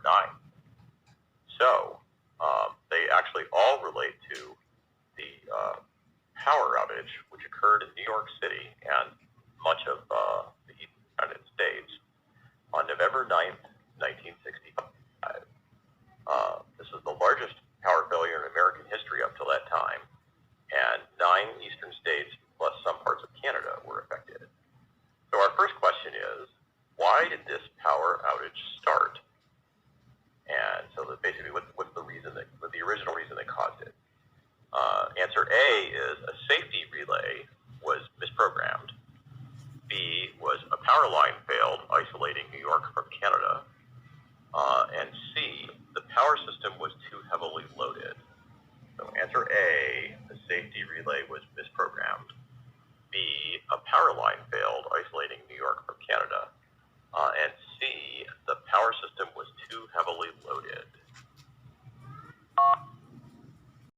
9. So they actually all relate to the power outage which occurred in New York City and much of the United States on November 9th, 1965. This was the largest power failure in American history up till that time, and 9 eastern states plus some parts of Canada were affected. So our first question is, why did this power outage start? And so basically, what's the reason what the original reason that caused it? Answer A is a safety relay was misprogrammed. B was a power line failed, isolating New York from Canada. And C, the power system was too heavily loaded. So answer A, the safety relay was misprogrammed. B, a power line failed, isolating New York from Canada. And C, the power system was too heavily